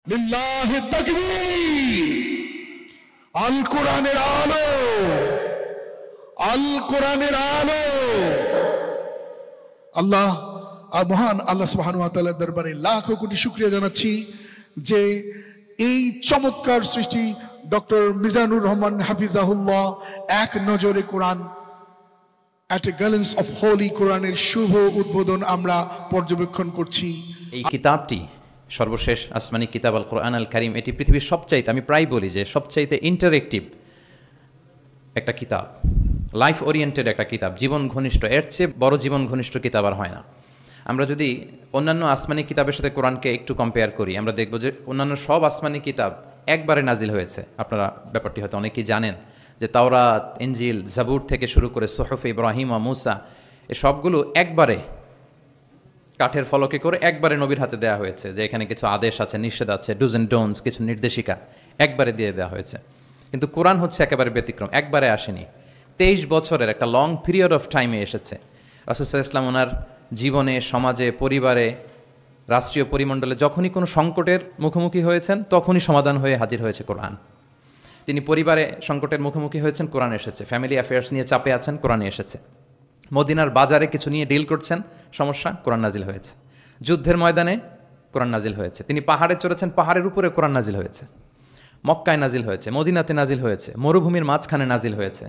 লিল্লাহি তাকবীর। আল কোরআনের আলো, আল কোরআনের আলো। আল্লাহ মহান আল্লাহ সুবহানাহু ওয়া তাআলার দরবারে লাখো কোটি শুকরিয়া জানাচ্ছি যে এই চমৎকার সৃষ্টি ডক্টর মিজানুর রহমান হাফিজাহুল্লাহ এক নজরে কোরআন at a glance of holy কোরআনের শুভ উদ্বোধন আমরা পর্যবেক্ষণ করছি। এই কিতাবটি সর্বশেষ আসমানি কিতাব আল কোরআন আল কারীম, এটি পৃথিবীর সবচাইতে, আমি প্রায় বলি যে সবচাইতে ইন্টারেক্টিভ একটা কিতাব, লাইফ ওরিয়েন্টেড একটা কিতাব, জীবন ঘনিষ্ঠ। এর চেয়ে বড় জীবন ঘনিষ্ঠ কিতাব আর হয় না। আমরা যদি অন্যান্য আসমানি কিতাবের সাথে কোরআনকে একটু কম্পেয়ার করি, আমরা দেখব যে অন্যান্য সব আসমানি কিতাব একবারে নাজিল হয়েছে। আপনারা ব্যাপারটি হয়তো অনেকেই জানেন যে তাওরাত, ইনজিল, জাবুর থেকে শুরু করে সুহুফ ইব্রাহিম ও মুসা, এ সবগুলো একবারে কাঠের ফলকে করে একবারে নবীর হাতে দেওয়া হয়েছে, যে এখানে কিছু আদেশ আছে, নিষেধ আছে, ডুজ অ্যান্ড ডোন্টস, কিছু নির্দেশিকা একবারে দিয়ে দেওয়া হয়েছে। কিন্তু কোরআন হচ্ছে একেবারে ব্যতিক্রম, একবারে আসেনি, 23 বছরের একটা লং পিরিয়ড অফ টাইমে এসেছে। রাসূল সাল্লাল্লাহু আলাইহি ওয়াসাল্লাম ওনার জীবনে, সমাজে, পরিবারে, রাষ্ট্রীয় পরিমণ্ডলে যখনই কোনো সংকটের মুখোমুখি হয়েছেন তখনই সমাধান হয়ে হাজির হয়েছে কোরআন। তিনি পরিবারে সংকটের মুখোমুখি হয়েছেন, কোরআন এসেছে। ফ্যামিলি অ্যাফেয়ার্স নিয়ে চাপে আছেন, কোরআনে এসেছে। মদিনার বাজারে কিছু নিয়ে ডিল করছেন, সমস্যা, কোরআন নাজিল হয়েছে। যুদ্ধের ময়দানে কোরআন নাজিল হয়েছে। তিনি পাহাড়ে চড়েছেন, পাহাড়ের উপরে কোরআন নাজিল হয়েছে। মক্কায় নাজিল হয়েছে, মদিনাতে নাজিল হয়েছে, মরুভূমির মাঝখানে নাজিল হয়েছে।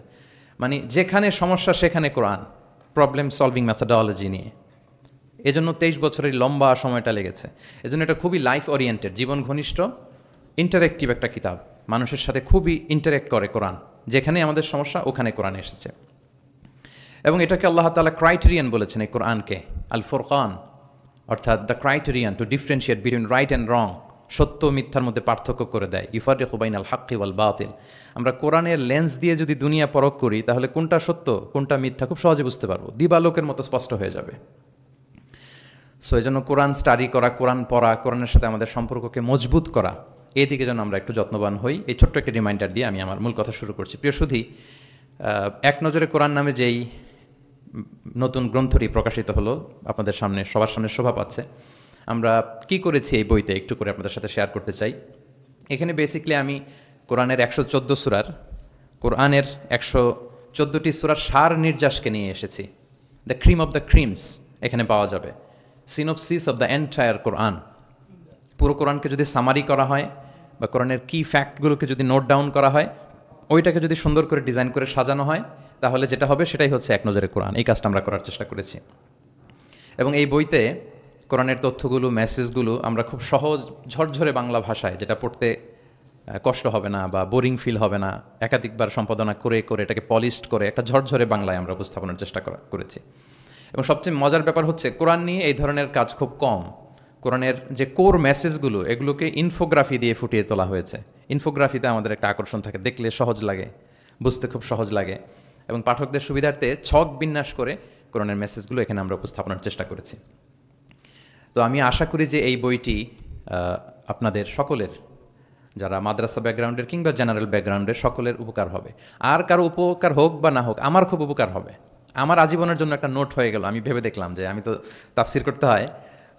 মানে যেখানে সমস্যা সেখানে কোরআন, প্রবলেম সলভিং মেথোডোলজি নিয়ে। এজন্য 23 বছরের লম্বা সময়টা লেগেছে। এজন্য এটা খুবই লাইফ ওরিয়েন্টেড, জীবন ঘনিষ্ঠ, ইন্টারেক্টিভ একটা কিতাব। মানুষের সাথে খুবই ইন্টারেক্ট করে কোরআন। যেখানে আমাদের সমস্যা ওখানে কোরআন এসেছে। এবং এটাকে আল্লাহ তাআলা ক্রাইটেরিয়ান বলেছেন এই কোরআনকে, আল ফুরকান, অর্থাৎ the criterion two differentiate between right and রং, সত্য মিথ্যার মধ্যে পার্থক্য করে দেয়। ইউফারিকু বাইনাল হাক্কি ওয়াল বাতিল। আমরা কোরআনের লেন্স দিয়ে যদি দুনিয়া পরখ করি, তাহলে কোনটা সত্য কোনটা মিথ্যা খুব সহজে বুঝতে পারবো, দিবালোকের মতো স্পষ্ট হয়ে যাবে। সো এই জন্য কোরআন স্টাডি করা, কোরআন পড়া, কোরআনের সাথে আমাদের সম্পর্ককে মজবুত করা, এই দিকে যেন আমরা একটু যত্নবান হই। এই ছোট্ট একটা রিমাইন্ডার দিয়ে আমি আমার মূল কথা শুরু করছি। প্রিয় সুধী, এক নজরে কোরআন নামে যেই নতুন গ্রন্থটি প্রকাশিত হলো, আপনাদের সামনে, সবার সামনে শোভা পাচ্ছে। আমরা কি করেছি এই বইতে একটু করে আপনাদের সাথে শেয়ার করতে চাই। এখানে বেসিক্যালি আমি কোরআনের 114 সূরার, কোরআনের 114টি সূরার সার নির্যাসকে নিয়ে এসেছি। The cream of the creams এখানে পাওয়া যাবে। সিনোপসিস অফ দ্য এন্টায়ার কোরআন। পুরো কোরআনকে যদি সামারি করা হয় বা কোরআনের কি ফ্যাক্টগুলোকে যদি নোট ডাউন করা হয়, ওইটাকে যদি সুন্দর করে ডিজাইন করে সাজানো হয়, তাহলে যেটা হবে সেটাই হচ্ছে এক নজরে কোরআন। এই কাজটা আমরা করার চেষ্টা করেছি। এবং এই বইতে কোরআনের তথ্যগুলো, মেসেজগুলো আমরা খুব সহজ ঝরঝরে বাংলা ভাষায়, যেটা পড়তে কষ্ট হবে না বা বোরিং ফিল হবে না, একাধিকবার সম্পাদনা করে করে এটাকে পলিশড করে একটা ঝরঝরে বাংলায় আমরা উপস্থাপনের চেষ্টা করেছি। এবং সবচেয়ে মজার ব্যাপার হচ্ছে, কোরআন নিয়ে এই ধরনের কাজ খুব কম। কোরআনের যে কোর মেসেজগুলো, এগুলোকে ইনফোগ্রাফি দিয়ে ফুটিয়ে তোলা হয়েছে। ইনফোগ্রাফিতে আমাদের একটা আকর্ষণ থাকে, দেখলে সহজ লাগে, বুঝতে খুব সহজ লাগে। এবং পাঠকদের সুবিধার্থে ছক বিন্যাস করে কোরআনের মেসেজগুলো এখানে আমরা উপস্থাপনের চেষ্টা করেছি। তো আমি আশা করি যে এই বইটি আপনাদের সকলের, যারা মাদ্রাসা ব্যাকগ্রাউন্ডের কিংবা জেনারেল ব্যাকগ্রাউন্ডের, সকলের উপকার হবে। আর কারো উপকার হোক বা না হোক, আমার খুব উপকার হবে। আমার আজীবনের জন্য একটা নোট হয়ে গেল। আমি ভেবে দেখলাম যে আমি তো তাফসির করতে হয়,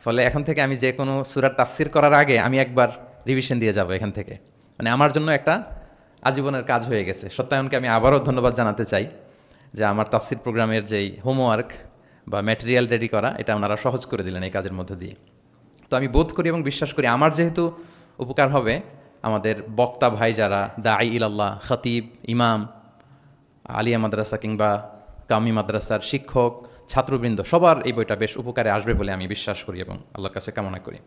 ফলে এখন থেকে আমি যে কোনো সূরার তাফসির করার আগে আমি একবার রিভিশন দিয়ে যাব এখান থেকে। মানে আমার জন্য একটা আজীবনের কাজ হয়ে গেছে। সত্যায়নকে আমি আবারও ধন্যবাদ জানাতে চাই যে আমার তাফসির প্রোগ্রামের যেই হোমওয়ার্ক বা ম্যাটেরিয়াল রেডি করা, এটা ওনারা সহজ করে দিলেন এই কাজের মধ্যে দিয়ে। তো আমি বোধ করি এবং বিশ্বাস করি আমার যেহেতু উপকার হবে, আমাদের বক্তা ভাই যারা, দাঈ ইলাল্লাহ, খতিব, ইমাম, আলিয়া মাদ্রাসা কিংবা কামি মাদ্রাসার শিক্ষক, ছাত্রবৃন্দ, সবার এই বইটা বেশ উপকারে আসবে বলে আমি বিশ্বাস করি এবং আল্লাহর কাছে কামনা করি।